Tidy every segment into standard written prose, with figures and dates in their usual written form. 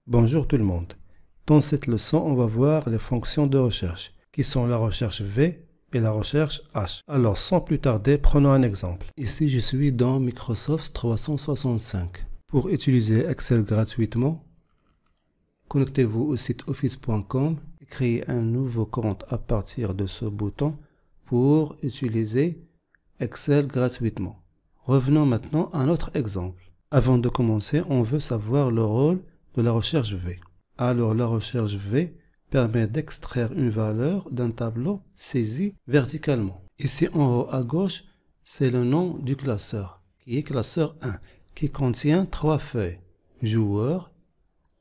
Bonjour tout le monde. Dans cette leçon, on va voir les fonctions de recherche, qui sont la recherche V et la recherche H. Alors, sans plus tarder, prenons un exemple. Ici, je suis dans Microsoft 365. Pour utiliser Excel gratuitement, connectez-vous au site office.com et créez un nouveau compte à partir de ce bouton pour utiliser Excel gratuitement. Revenons maintenant à notre exemple. Avant de commencer, on veut savoir le rôle de la recherche V. Alors, la recherche V permet d'extraire une valeur d'un tableau saisi verticalement. Ici en haut à gauche, c'est le nom du classeur, qui est classeur 1, qui contient 3 feuilles: joueurs,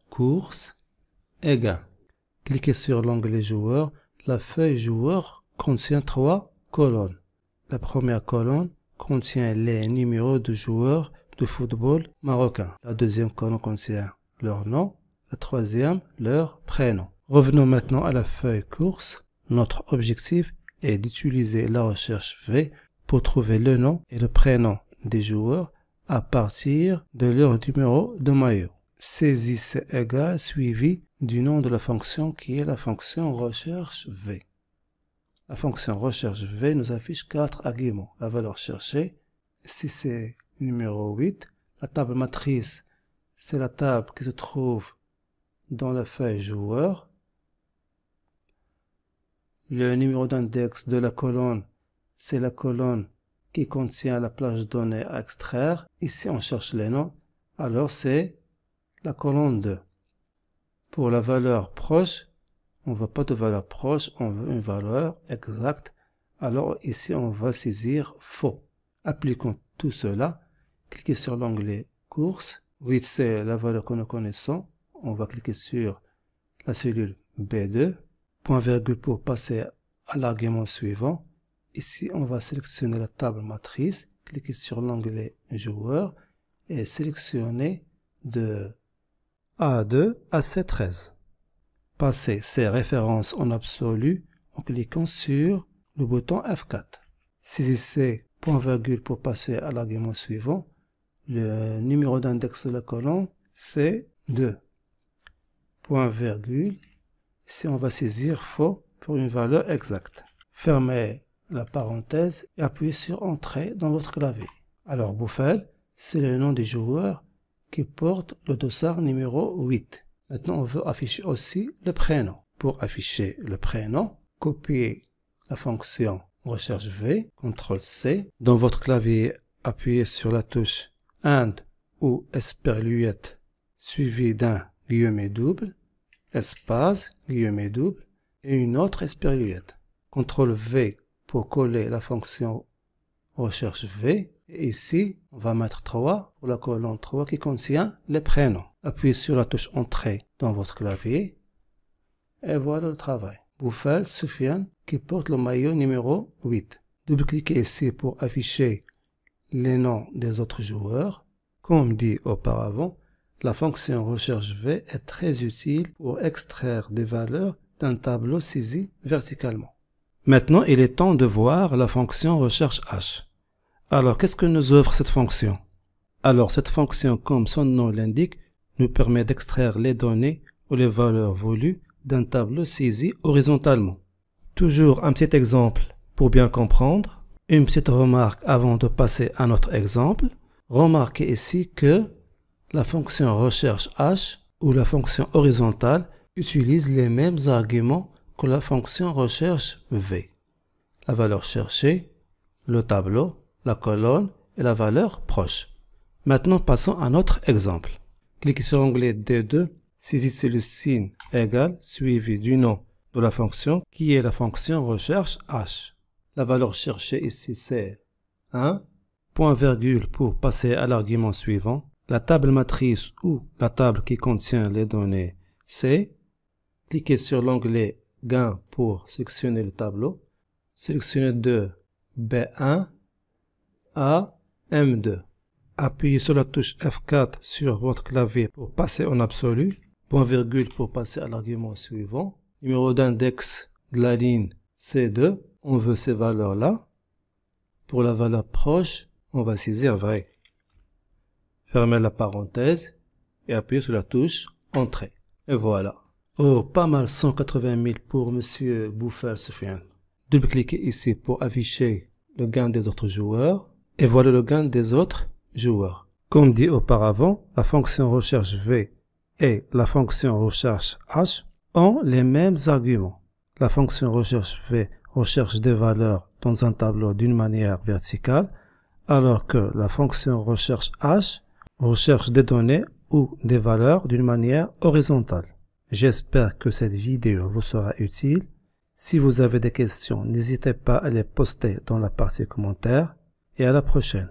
courses et gains. Cliquez sur l'onglet joueurs. La feuille joueurs contient 3 colonnes. La première colonne contient les numéros de joueurs de football marocain. La deuxième colonne contient leur nom, la troisième, leur prénom. Revenons maintenant à la feuille course. Notre objectif est d'utiliser la recherche V pour trouver le nom et le prénom des joueurs à partir de leur numéro de maillot. Saisissez égal suivi du nom de la fonction qui est la fonction recherche V. La fonction recherche V nous affiche 4 arguments. La valeur cherchée, ici c'est numéro 8. La table matrice, c'est la table qui se trouve dans la feuille joueur. Le numéro d'index de la colonne, c'est la colonne qui contient la plage de données à extraire. Ici, on cherche les noms. Alors, c'est la colonne 2. Pour la valeur proche, on ne veut pas de valeur proche, on veut une valeur exacte. Alors, ici, on va saisir faux. Appliquons tout cela. Cliquez sur l'onglet course. 8, c'est la valeur que nous connaissons. On va cliquer sur la cellule B2. Point virgule pour passer à l'argument suivant. Ici, on va sélectionner la table matrice. Cliquez sur l'onglet joueur et sélectionner de A2 à C13. Passez ces références en absolu en cliquant sur le bouton F4. Saisissez point virgule pour passer à l'argument suivant. Le numéro d'index de la colonne, c'est 2. Point virgule. Ici, on va saisir faux pour une valeur exacte. Fermez la parenthèse et appuyez sur Entrée dans votre clavier. Alors, Bouffel, c'est le nom des joueurs qui portent le dossard numéro 8. Maintenant, on veut afficher aussi le prénom. Pour afficher le prénom, copiez la fonction recherche V, CTRL-C. Dans votre clavier, appuyez sur la touche AND ou esperluette suivi d'un guillemet double, espace, guillemet double et une autre esperluette. CTRL-V pour coller la fonction recherche V. Et ici, on va mettre 3 pour la colonne 3 qui contient les prénoms. Appuyez sur la touche Entrée dans votre clavier. Et voilà le travail. Bouffel Soufiane qui porte le maillot numéro 8. Double-cliquez ici pour afficher les noms des autres joueurs. Comme dit auparavant, la fonction recherche V est très utile pour extraire des valeurs d'un tableau saisi verticalement. Maintenant, il est temps de voir la fonction recherche H. Alors, qu'est-ce que nous offre cette fonction? Alors, cette fonction, comme son nom l'indique, nous permet d'extraire les données ou les valeurs voulues d'un tableau saisi horizontalement. Toujours un petit exemple pour bien comprendre. Une petite remarque avant de passer à notre exemple. Remarquez ici que la fonction recherche H ou la fonction horizontale utilise les mêmes arguments que la fonction recherche V. La valeur cherchée, le tableau, la colonne et la valeur proche. Maintenant, passons à notre exemple. Cliquez sur l'onglet D2, saisissez le signe égal suivi du nom de la fonction qui est la fonction recherche H. La valeur cherchée ici c'est 1. Point virgule pour passer à l'argument suivant. La table matrice ou la table qui contient les données c'est. Cliquez sur l'onglet gain pour sélectionner le tableau. Sélectionnez de B1 à M2. Appuyez sur la touche F4 sur votre clavier pour passer en absolu. Point virgule pour passer à l'argument suivant. Numéro d'index de la ligne C2. On veut ces valeurs-là. Pour la valeur proche, on va saisir vrai. Fermez la parenthèse et appuyez sur la touche Entrée. Et voilà. Oh, pas mal 180 000 pour Monsieur Bouffal Soufiane. Double-cliquez ici pour afficher le gain des autres joueurs. Et voilà le gain des autres joueurs. Comme dit auparavant, la fonction recherche V et la fonction recherche H ont les mêmes arguments. La fonction recherche V recherche des valeurs dans un tableau d'une manière verticale, alors que la fonction recherche H recherche des données ou des valeurs d'une manière horizontale. J'espère que cette vidéo vous sera utile. Si vous avez des questions, n'hésitez pas à les poster dans la partie commentaires et à la prochaine.